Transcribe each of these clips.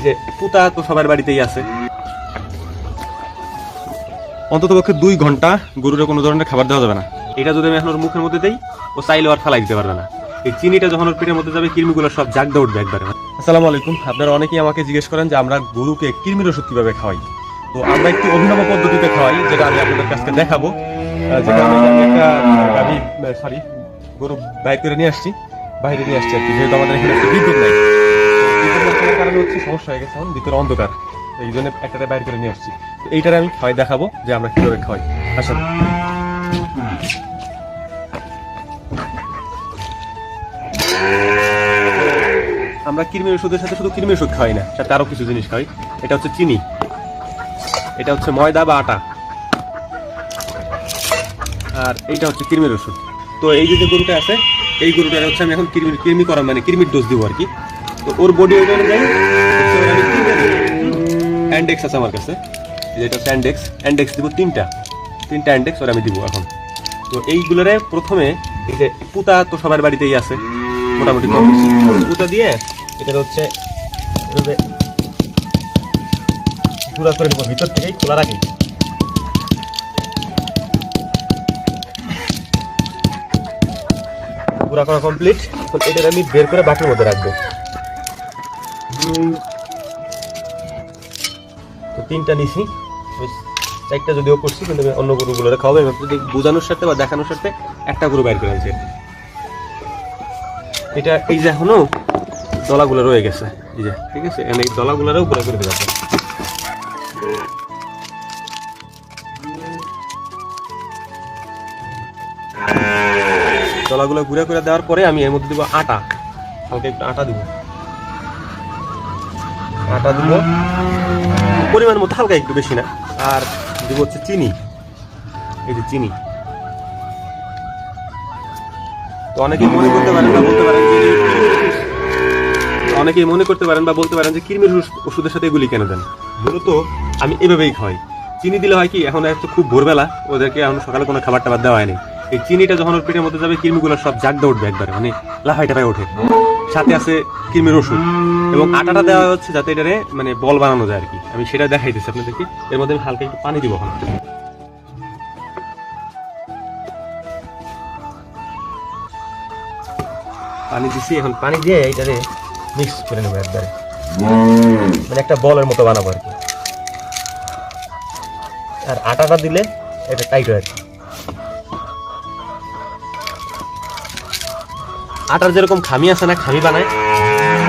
যে পুতা তো সবার বাড়িতেই আছে। অন্ততপক্ষে 2 ঘন্টা গরুরে কোনো ধরনের খাবার দেওয়া যাবে না। এটা যদি আমি এখন ওর মুখের মধ্যে দেই, ও চাইলে আর ফালাই দিতে পারবে না। এই চিনিটা যখন ওর পেটের মধ্যে যাবে, কৃমিগুলো সব জাগদা উঠবে একবারে। আসসালামু আলাইকুম। আপনারা অনেকেই আমাকে জিজ্ঞেস করেন যে আমরা গরুকে কৃমির ওষুধ কিভাবে খাওয়াই। তো আমরা একটি অভিনব পদ্ধতিতে খাওয়াই, যেটা আমি আপনাদের কাছে দেখাবো। যেটা আমি একটা গরু বাইর করে নিয়ে আসছি, বাইরে নিয়ে আসছি আর কি। যেহেতু আমাদের এখানে বিদ্যুৎ নাই, বিদ্যুৎ না থাকার কারণে হচ্ছে সমস্যা হয়ে গেছে, এখন ভিতরে অন্ধকার, এই জন্য একটা বাইর করে নিয়ে আসছি। তো এইটারে আমি খাওয়াই দেখাবো যে আমরা কিভাবে খাওয়াই। আসেন। আমরা কৃমির ওষুধের সাথে শুধু কৃমির ওষুধ খাওয়াই না, সাথে আরো কিছু জিনিস খাওয়াই। এটা হচ্ছে চিনি, এটা হচ্ছে ময়দা বা আটা, আর এইটা হচ্ছে কৃমির ওষুধ। তো এই যে গরুটা আছে, এই গরুটার হচ্ছে আমি এখন কৃমি করা মানে কৃমির ডোজ দিব আর কি। তো ওর বডি ওয়েট অনুযায়ী অ্যান্ডেক্স আছে আমার কাছে, যেটা হচ্ছে অ্যান্ডেক্স দিব তিনটা অ্যান্ডেক্স ওর আমি দিব এখন। তো এইগুলোরে প্রথমে এই যে পুতা তো সবার বাড়িতেই আছে মোটামুটি, পুতা দিয়ে এটা হচ্ছে গুঁড়া করে নেবো ভিতর থেকেই, খোলার আগেই। গুঁড়া করা কমপ্লিট। এটা আমি বের করে বাটির মধ্যে রাখবো। তো 3টা নিছি, 4টা যদিও করছি, কিন্তু অন্য গরুগুলো খাওয়াবে যদি বোঝানোর সাথে বা দেখানোর সাথে একটা গরু বাইর করে আনছে। এটা এই যে এখনো দলাগুলো রয়ে গেছে, এই যে ঠিক আছে, এই দলাগুলোরও গুঁড়া করে দেওয়া যায়। দলাগুলো গুঁড়া করে দেওয়ার পরে আমি এর মধ্যে দিব আটা, হালকা একটু আটা দিব পরিমাণ মতো, হালকা একটু বেশি না। আর দিব হচ্ছে চিনি, এই যে চিনি। তো অনেকেই মনে করতে পারেন বা বলতে পারেন যে কৃমির ওষুধের সাথে এগুলি কেন দেন। মূলত আমি এভাবেই খাওয়াই। চিনি দিলে হয় কি, এখন একটু খুব ভোরবেলা, ওদেরকে এখন সকালে কোনো খাবার টাবার দেওয়া হয়নি। এই চিনিটা যখন ওর পেটের মধ্যে যাবে, কৃমিগুলো সব জাগদা উঠবে একবারে, মানে লাফাই টাফাই ওঠে। সাথে আছে কৃমির ওষুধ, এবং আটাটা দেওয়া হচ্ছে যাতে এটারে মানে বল বানানো যায় আর কি। আমি সেটা দেখাইতেছি আপনাদেরকে। এর মধ্যে আমি হালকা একটু পানি দিব এখন। পানি দিছি, এখন পানি দিয়ে এইটারে মিক্স করে নেবো একবারে, মানে একটা বলের মতো বানাবো আর কি। আর আটাটা দিলে এটা টাইট হয় আর কি। আটার যেরকম খামি আছে না, খামি বানায়,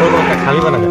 ওরকম একটা খামি বানাবে।